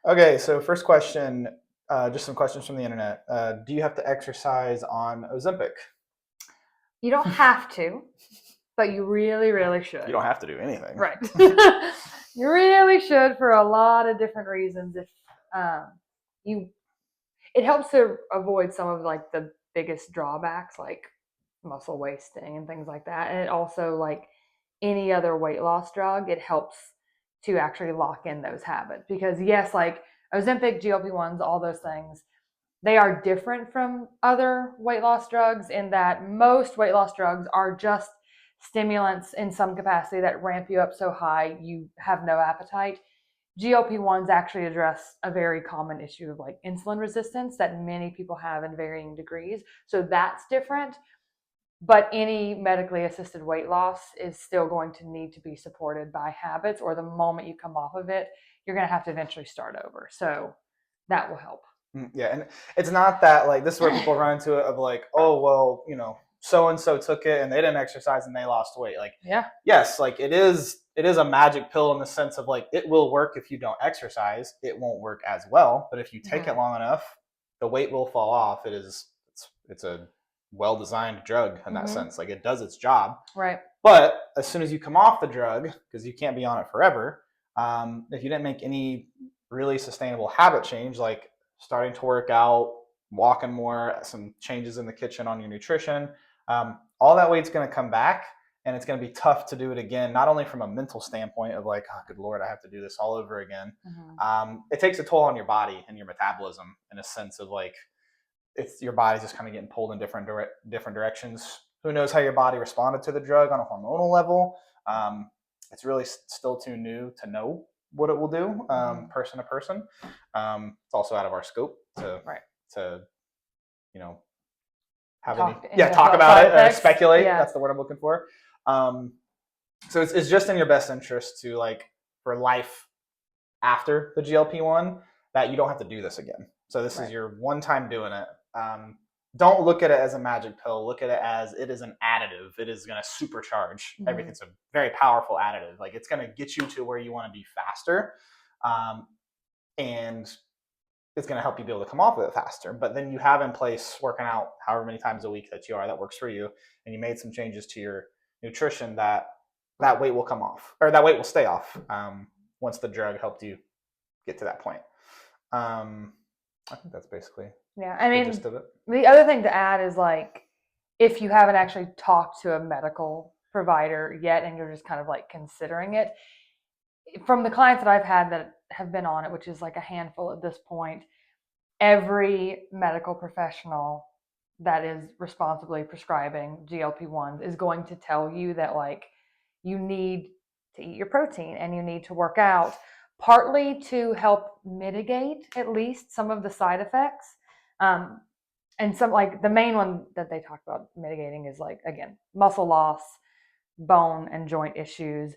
Okay, so first question, just some questions from the internet. Do you have to exercise on Ozempic? You don't have to, but you really, really You should. don't have to do anything. Right. You really should for a lot of different reasons. If um, you, it helps to avoid some of like the biggest drawbacks, like muscle wasting and things like that. And it also, like any other weight loss drug, it helps to actually lock in those habits. Because yes, like Ozempic, GLP-1s, all those things, they are different from other weight loss drugs in that most weight loss drugs are just stimulants in some capacity that ramp you up so high you have no appetite. GLP-1s actually address a very common issue of like insulin resistance that many people have in varying degrees. So that's different. But any medically assisted weight loss is still going to need to be supported by habits, or the moment you come off of it, you're going to have to eventually start over. So that will help. Yeah, and it's not that like this is where people run into it of like, oh well, so and so took it and they didn't exercise and they lost weight. Like, Yeah. yes, like it is a magic pill in the sense of like it will work if you don't exercise. It won't work as well, but if you take it Mm-hmm. long enough, the weight will fall off. It's a well designed drug in that Mm-hmm. sense. Like it does its job. Right. But as soon as you come off the drug, because you can't be on it forever, if you didn't make any really sustainable habit change, like starting to work out, walking more, some changes in the kitchen on your nutrition, all that weight's going to come back. And it's going to be tough to do it again, not only from a mental standpoint of like, oh, good Lord, I have to do this all over again. Mm-hmm. It takes a toll on your body and your metabolism in a sense of like, it's your body's just kind of getting pulled in different directions. Who knows how your body responded to the drug on a hormonal level? It's really still too new to know what it will do, Mm-hmm. person to person. It's also out of our scope Right. to you know have any Talk to any talk about about side it or effects. speculate. Yeah. That's the word I'm looking for. Um, so it's just in your best interest to like for life after the GLP-1 that you don't have to do this again. So this is Right. your one time doing it. Don't look at it as a magic pill. Look at it as it is an additive. It is going to supercharge everything. Mm-hmm. It's a very powerful additive. Like it's going to get you to where you want to be faster, um, and it's going to help you be able to come off of it faster. But then you have in place working out however many times a week that you are that works for you, and you made some changes to your nutrition that weight will come off or that weight will stay off once the drug helped you get to that point. I think that's basically Yeah. I the mean, gist of it. the other thing to add is like if you haven't actually talked to a medical provider yet and you're just kind of like considering it, from the clients that I've had that have been on it, which is like a handful at this point, every medical professional that is responsibly prescribing GLP-1s is going to tell you that like you need to eat your protein and you need to work out, partly to help mitigate at least some of the side effects. Um, and some like the main one that they talk about mitigating is like again muscle loss, bone and joint issues.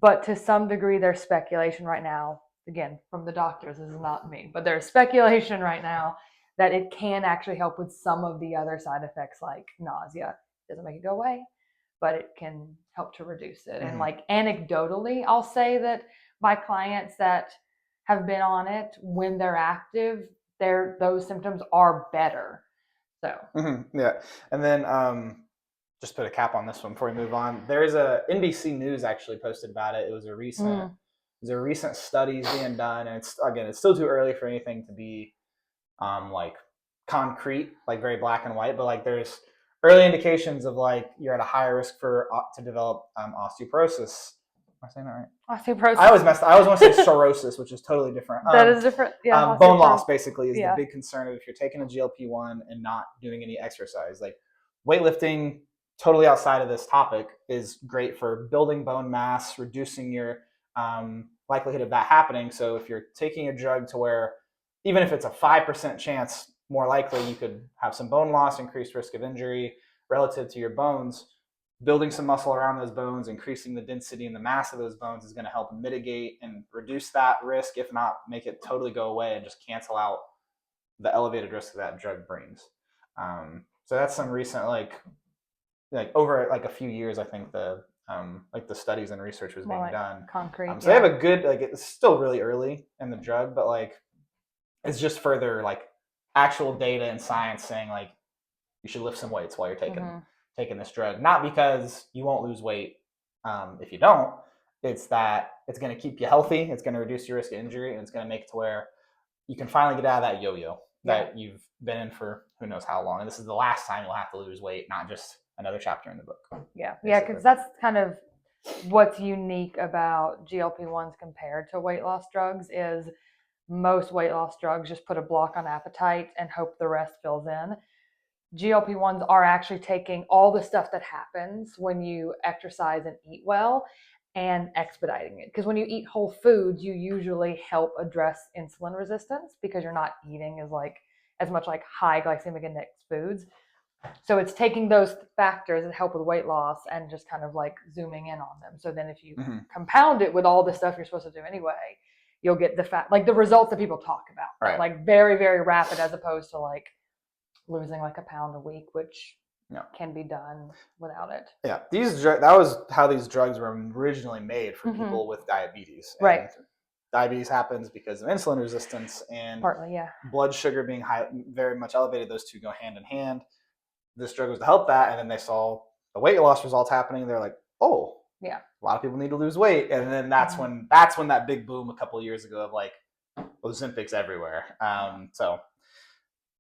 But to some degree, there's speculation right now, again, from the doctors, this is not me, but there's speculation right now that it can actually help with some of the other side effects like nausea. It doesn't make it go away, but it can help to reduce it. And Mm-hmm. like anecdotally, I'll say that my clients that have been on it, when they're active, those symptoms are better. So, Mm-hmm. Yeah, and then just put a cap on this one before we move on. There is a NBC News actually posted about it. mm, There's a recent studies being done, and it's still too early for anything to be like concrete, like very black and white. But like there's early indications of like you're at a higher risk for to develop osteoporosis. Am I saying that right? osteoporosis. I always want to say cirrhosis, which is totally different. That is different. Yeah, Bone loss osteoporosis. basically is the Yeah. big concern if you're taking a GLP-1 and not doing any exercise. Like weightlifting, totally outside of this topic, is great for building bone mass, reducing your likelihood of that happening. So if you're taking a drug to where even if it's a 5% chance, more likely you could have some bone loss, increased risk of injury relative to your bones, building some muscle around those bones, increasing the density and the mass of those bones is going to help mitigate and reduce that risk, if not make it totally go away and just cancel out the elevated risk that drug brings. So that's some recent like over like a few years, I think like the studies and research was More being like done. concrete. So they Yeah. have a good like it's still really early in the drug, but like It's just further like actual data and science saying like you should lift some weights while you're taking this drug. Not because you won't lose weight if you don't. It's that it's going to keep you healthy. It's going to reduce your risk of injury, and it's going to make it to where you can finally get out of that yo-yo that you've been in for who knows how long. And this is the last time you'll have to lose weight, not just another chapter in the book. Yeah, because that's kind of what's unique about GLP-1s compared to weight loss drugs is most weight loss drugs just put a block on appetite and hope the rest fills in. GLP-1s are actually taking all the stuff that happens when you exercise and eat well and expediting it. Because when you eat whole foods, you usually help address insulin resistance because you're not eating as much like high glycemic index foods. So it's taking those factors that help with weight loss and just kind of like zooming in on them. So then if you compound it with all the stuff you're supposed to do anyway, you'll get the results that people talk about. Right. Like very, very rapid as opposed to like losing like a pound a week, which can be done without it. Yeah, that was how these drugs were originally made for people with diabetes. And right. Diabetes happens because of insulin resistance and partly, blood sugar being high, very much elevated. Those two go hand in hand. This drug was to help that, and then they saw the weight loss results happening. They're like, oh, a lot of people need to lose weight, and then that's when that big boom a couple of years ago of like Ozempic's everywhere. So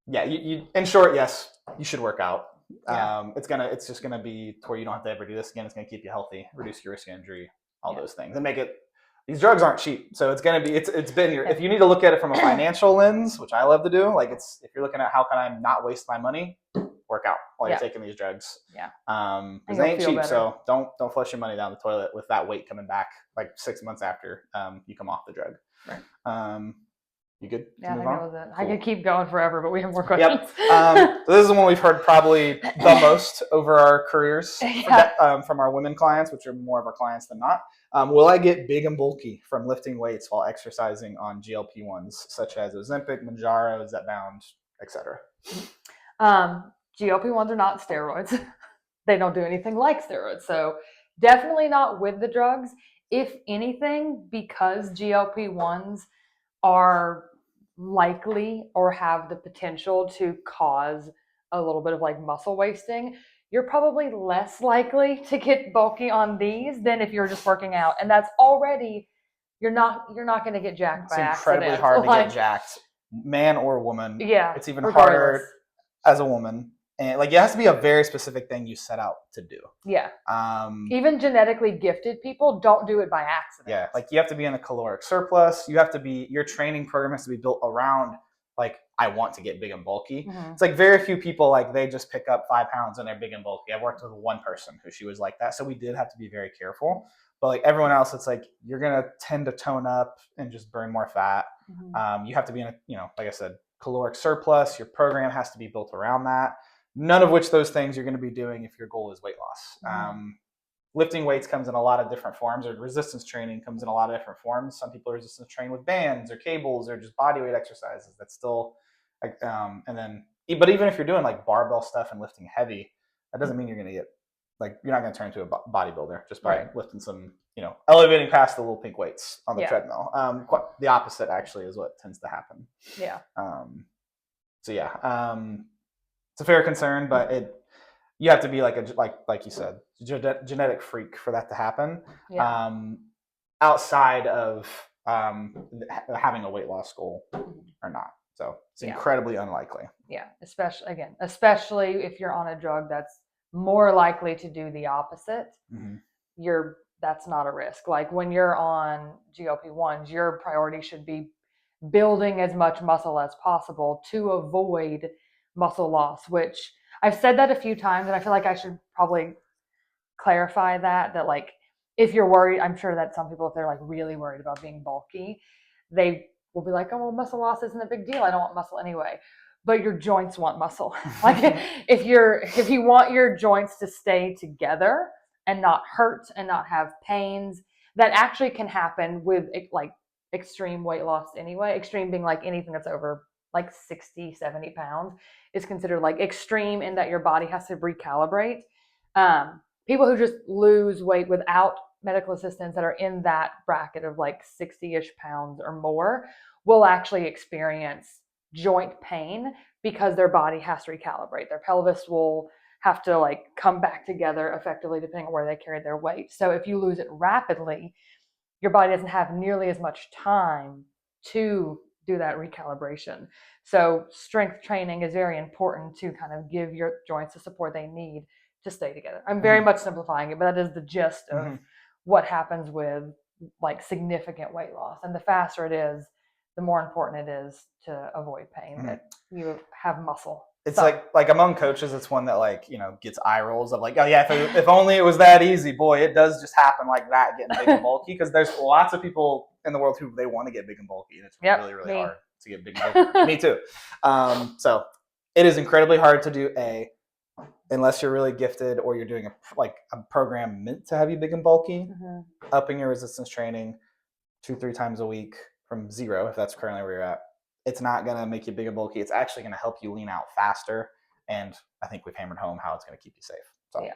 yeah, you in short, yes, you should work out. It's just gonna be to where you don't have to ever do this again. It's gonna keep you healthy, reduce your risk of injury, all those things, and make it. These drugs aren't cheap, so it's gonna be. It's been your. If you need to look at it from a financial lens, which I love to do, like if you're looking at how can I not waste my money, work out while you're taking these drugs. Because they ain't cheap, better. So don't flush your money down the toilet with that weight coming back like 6 months after you come off the drug. Right. You good? Yeah, I think that was it. Cool. I could keep going forever, but we have more questions. Yep. So this is the one we've heard probably the most over our careers from our women clients, which are more of our clients than not. Will I get big and bulky from lifting weights while exercising on GLP-1s, such as Ozempic, Mounjaro, Zepbound, etc.? GLP-1s are not steroids. They don't do anything like steroids. So definitely not with the drugs. If anything, because GLP-1s are likely or have the potential to cause a little bit of like muscle wasting, you're probably less likely to get bulky on these than if you're just working out. And that's already, you're not going to get jacked by accident. It's incredibly hard to get jacked, man or woman. Yeah. It's even harder as a woman. And like it has to be a very specific thing you set out to do. Yeah. Even genetically gifted people don't do it by accident. Yeah. Like you have to be in a caloric surplus. You have to be, your training program has to be built around like, I want to get big and bulky. It's like very few people, like they just pick up 5 pounds and they're big and bulky. I've worked with one person who she was like that. So we did have to be very careful. But like everyone else, it's like, you're going to tend to tone up and just burn more fat. You have to be in a, like I said, caloric surplus. Your program has to be built around that. None of which those things you're going to be doing if your goal is weight loss. Lifting weights comes in a lot of different forms, or resistance training comes in a lot of different forms. Some people resistance train with bands or cables or just body weight exercises. That's still, but even if you're doing like barbell stuff and lifting heavy, that doesn't mean you're going to get you're not going to turn into a bodybuilder just by lifting some, elevating past the little pink weights on the treadmill. The opposite actually is what tends to happen. Yeah. It's a fair concern, but you have to be like you said, genetic freak for that to happen. Yeah. Outside of having a weight loss goal or not, so it's incredibly unlikely. Yeah, especially if you're on a drug that's more likely to do the opposite. That's not a risk. Like when you're on GLP-1s, your priority should be building as much muscle as possible to avoid muscle loss, which I've said that a few times, and I feel like I should probably clarify that like if you're worried, I'm sure that some people, if they're like really worried about being bulky, they will be like, oh, well, muscle loss isn't a big deal. I don't want muscle anyway. But your joints want muscle. Like if you want your joints to stay together and not hurt and not have pains, that actually can happen with like extreme weight loss anyway. Extreme being like anything that's over like 60, 70 pounds is considered like extreme in that your body has to recalibrate. People who just lose weight without medical assistance that are in that bracket of like 60-ish pounds or more will actually experience joint pain because their body has to recalibrate. Their pelvis will have to like come back together effectively depending on where they carry their weight. So if you lose it rapidly, your body doesn't have nearly as much time to do that recalibration. So strength training is very important to kind of give your joints the support they need to stay together. I'm very much simplifying it, but that is the gist of what happens with like significant weight loss. And the faster it is, the more important it is to avoid pain, that you have muscle. It's like among coaches, it's one that like, you know, gets eye rolls of like, oh yeah, if only it was that easy. Boy, it does just happen like that, getting big and bulky, because there's lots of people in the world who they want to get big and bulky, and it's really, really hard to get big and bulky. Me too. So it is incredibly hard to do unless you're really gifted or you're doing a program meant to have you big and bulky, upping your resistance training 2-3 times a week from 0, if that's currently where you're at. It's not going to make you big and bulky. It's actually going to help you lean out faster. And I think we've hammered home how it's going to keep you safe. So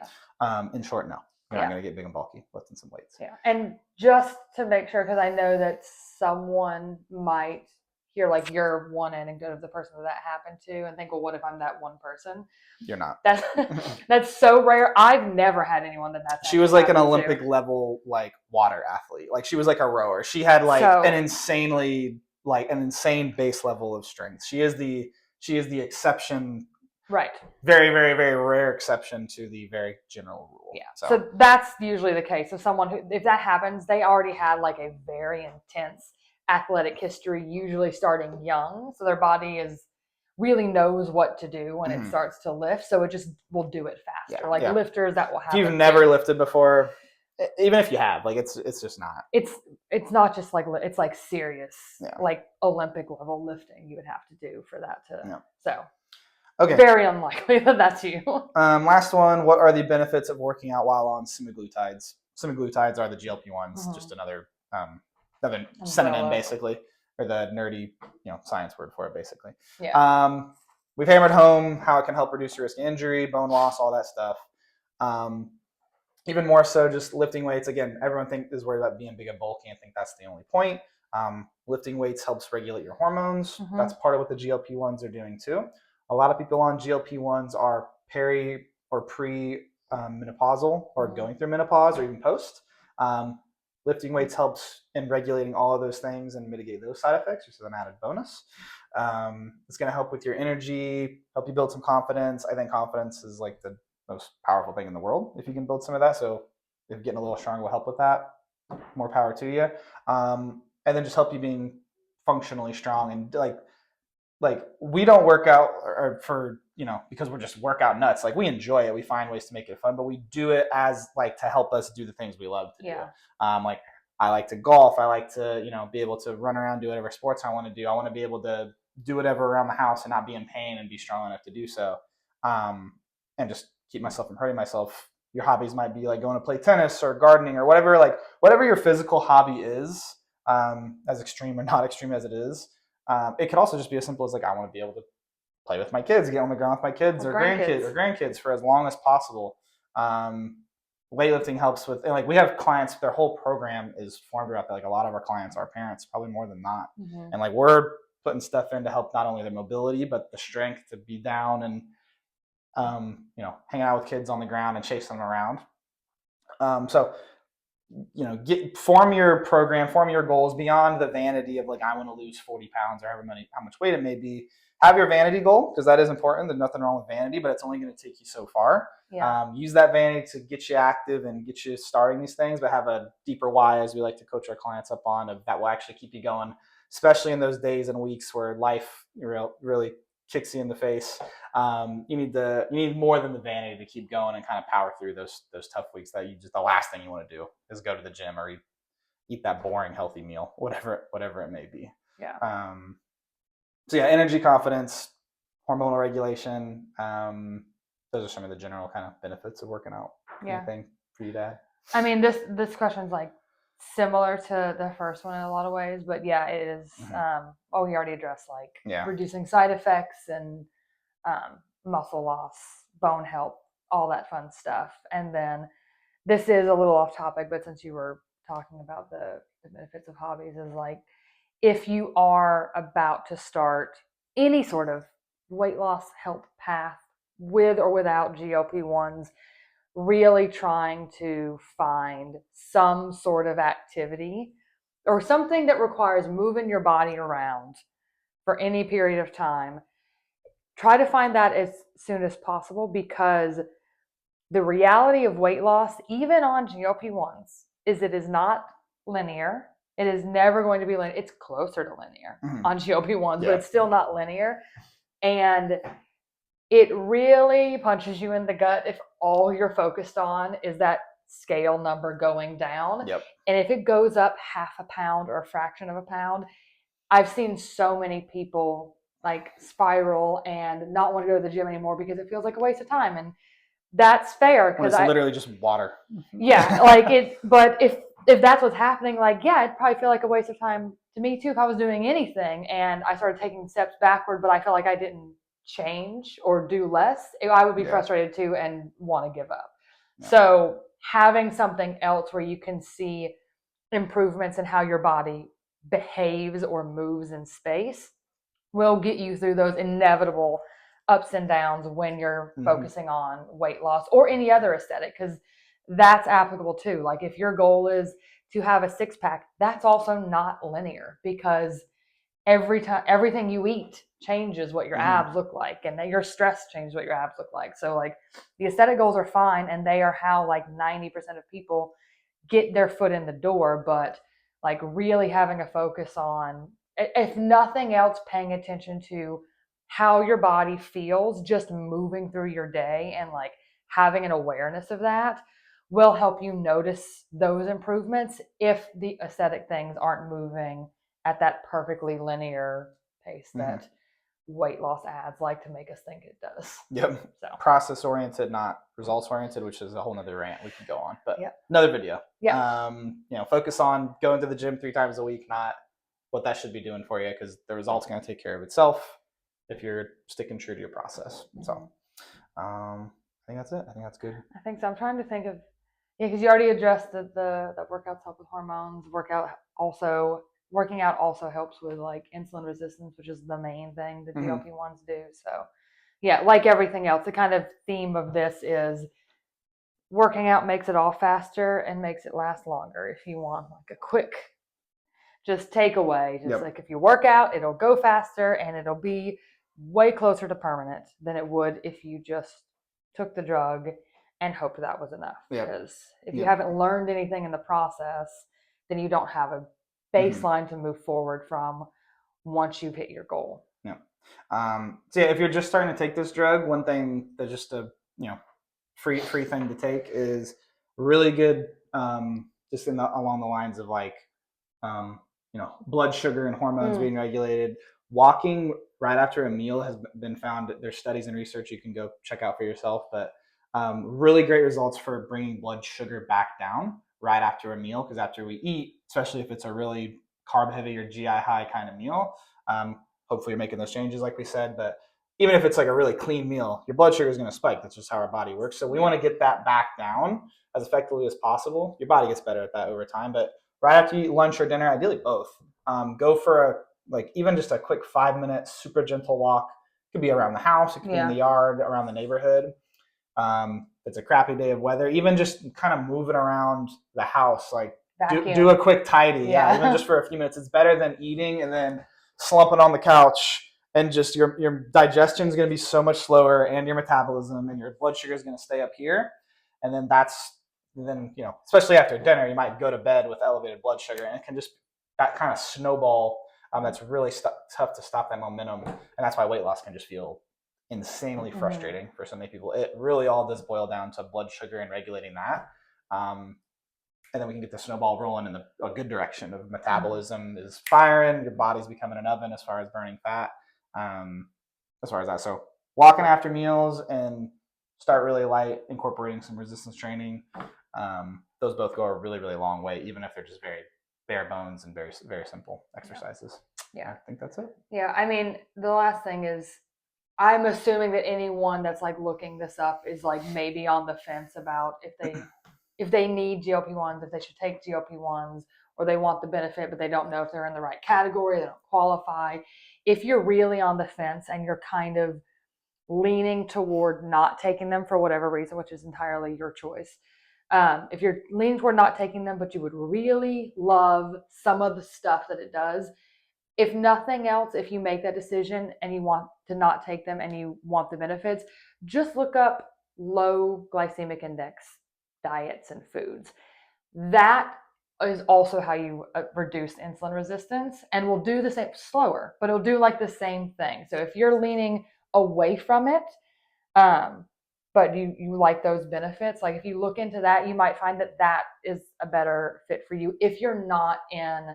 in short, no, you're not going to get big and bulky lifting some weights. Yeah. And just to make sure, because I know that someone might hear like your one anecdote of the person that happened to and think, well, what if I'm that one person? You're not. That's so rare. I've never had anyone that's she was like an Olympic level like water athlete. Like she was like a rower. She had like an insane base level of strength. She is the exception. Right. Very, very, very rare exception to the very general rule. Yeah. So that's usually the case. So someone who, if that happens, they already had like a very intense athletic history, usually starting young. So their body really knows what to do when it starts to lift. So it just will do it faster. Lifters that will happen. If you've never lifted before, even if you have, like it's just not. It's not just like, it's like serious, like Olympic level lifting you would have to do for that to. So. Okay. Very unlikely that that's you. Last one. What are the benefits of working out while on semaglutides? Semaglutides are the GLP-1s, just another synonym, basically, or the nerdy, science word for it, basically. Yeah. We've hammered home how it can help reduce your risk of injury, bone loss, all that stuff. Even more so, just lifting weights. Again, everyone is worried about being big and bulky and think that's the only point. Lifting weights helps regulate your hormones. That's part of what the GLP-1s are doing too. A lot of people on GLP-1s are peri or pre-menopausal or going through menopause or even post. Lifting weights helps in regulating all of those things and mitigate those side effects, which is an added bonus. It's going to help with your energy, help you build some confidence. I think confidence is like the most powerful thing in the world if you can build some of that. So if getting a little stronger will help with that, more power to you. And then just help you being functionally strong and like we don't work out for because we're just workout nuts. Like we enjoy it, we find ways to make it fun, but we do it as like to help us do the things we love to do. Like I like to golf, I like to be able to run around, do whatever sports I want to do. I want to be able to do whatever around the house and not be in pain and be strong enough to do so, and just keep myself from hurting myself. Your hobbies might be like going to play tennis or gardening or whatever your physical hobby is, as extreme or not extreme as it is. It could also just be as simple as like I want to be able to play with my kids, get on the ground with my kids or grandkids for as long as possible. Weightlifting helps with, and like we have clients, their whole program is formed around that. Like a lot of our clients are parents, probably more than not, and like we're putting stuff in to help not only their mobility but the strength to be down and hanging out with kids on the ground and chasing them around. So form your program, form your goals beyond the vanity of like, I want to lose 40 pounds or how much weight it may be. Have your vanity goal, because that is important. There's nothing wrong with vanity, but it's only going to take you so far. Use that vanity to get you active and get you starting these things, but have a deeper why, as we like to coach our clients up on, that will actually keep you going, especially in those days and weeks where life really kicks you in the face. You need more than the vanity to keep going and kind of power through those tough weeks that the last thing you want to do is go to the gym or eat that boring healthy meal, whatever it may be. So energy, confidence, hormonal regulation. Those are some of the general kind of benefits of working out. Anything for you to add? I mean, this question's like similar to the first one in a lot of ways, but it is. We already addressed like reducing side effects and muscle loss, bone health, all that fun stuff. And then this is a little off topic, but since you were talking about the benefits of hobbies, is like if you are about to start any sort of weight loss help path with or without GLP-1s, really trying to find some sort of activity or something that requires moving your body around for any period of time. Try to find that as soon as possible, because the reality of weight loss, even on GLP-1s, is it is not linear. It is never going to be linear. It's closer to linear on GLP-1s, but it's still not linear. And it really punches you in the gut if all you're focused on is that scale number going down. Yep. And if it goes up half a pound or a fraction of a pound, I've seen so many people like spiral and not want to go to the gym anymore because it feels like a waste of time. And that's fair, When because it's literally just water. Yeah, like it. But if that's what's happening, like, yeah, it'd probably feel like a waste of time to me too if I was doing anything and I started taking steps backward, but I felt like I didn't change or do less. I would be frustrated too and want to give up. Yeah. So having something else where you can see improvements in how your body behaves or moves in space will get you through those inevitable ups and downs when you're focusing on weight loss or any other aesthetic, because that's applicable too. Like if your goal is to have a six pack, that's also not linear, because every time everything you eat changes what your abs look like, and then your stress changes what your abs look like. So like the aesthetic goals are fine, and they are how like 90% of people get their foot in the door, but like really having a focus on, if nothing else, paying attention to how your body feels just moving through your day, and like having an awareness of that will help you notice those improvements if the aesthetic things aren't moving at that perfectly linear pace that weight loss ads like to make us think it does. Yep. So process oriented, not results oriented, which is a whole nother rant we could go on, but another video. Focus on going to the gym 3 times a week, not what that should be doing for you, because the result's going to take care of itself if you're sticking true to your process. So I think that's it. I think that's good. I think so. I'm trying to think of, because you already addressed that the workouts help with hormones. Working out also helps with like insulin resistance, which is the main thing that GLP-1s do. So yeah, like everything else, the kind of theme of this is working out makes it all faster and makes it last longer. If you want like a quick just takeaway, like if you work out, it'll go faster and it'll be way closer to permanent than it would if you just took the drug and hoped that was enough. Because if you haven't learned anything in the process, then you don't have a baseline to move forward from once you've hit your goal. So if you're just starting to take this drug, one thing that's just a free thing to take is really good, just along the lines of like blood sugar and hormones being regulated. Walking right after a meal has been found. There's studies and research you can go check out for yourself, but really great results for bringing blood sugar back down right after a meal, because after we eat, especially if it's a really carb heavy or GI high kind of meal, hopefully you're making those changes like we said, but even if it's like a really clean meal, your blood sugar is going to spike. That's just how our body works. So we want to get that back down as effectively as possible. Your body gets better at that over time, but right after you eat lunch or dinner, ideally both, go for even just a quick 5-minute super gentle walk. It could be around the house, it could be in the yard, around the neighborhood. It's a crappy day of weather, even just kind of moving around the house, like do a quick tidy. Even just for a few minutes. It's better than eating and then slumping on the couch, and just your digestion is going to be so much slower, and your metabolism and your blood sugar is going to stay up here. And then especially after dinner, you might go to bed with elevated blood sugar, and it can just that kind of snowball. That's really tough to stop that momentum, and that's why weight loss can just feel insanely frustrating for so many people. It really all does boil down to blood sugar and regulating that, and then we can get the snowball rolling in a good direction of metabolism is firing, your body's becoming an oven as far as burning fat, as far as that. So walking after meals and start really light, incorporating some resistance training. Those both go a really, really long way, even if they're just very bare bones and very, very simple exercises. I think that's it. I mean, the last thing is, I'm assuming that anyone that's like looking this up is like maybe on the fence about if they need GLP-1s, if they should take GLP-1s, or they want the benefit, but they don't know if they're in the right category, they don't qualify. If you're really on the fence and you're kind of leaning toward not taking them for whatever reason, which is entirely your choice. If you're leaning toward not taking them, but you would really love some of the stuff that it does, if nothing else, if you make that decision and you want to not take them and you want the benefits, just look up low glycemic index diets and foods. That is also how you reduce insulin resistance, and will do the same, slower, but it'll do like the same thing. So if you're leaning away from it, but you like those benefits, like if you look into that, you might find that that is a better fit for you if you're not in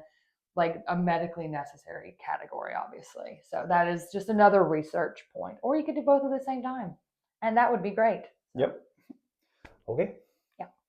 like a medically necessary category, obviously. So that is just another research point. Or you could do both at the same time, and that would be great. Yep. Okay. Yeah.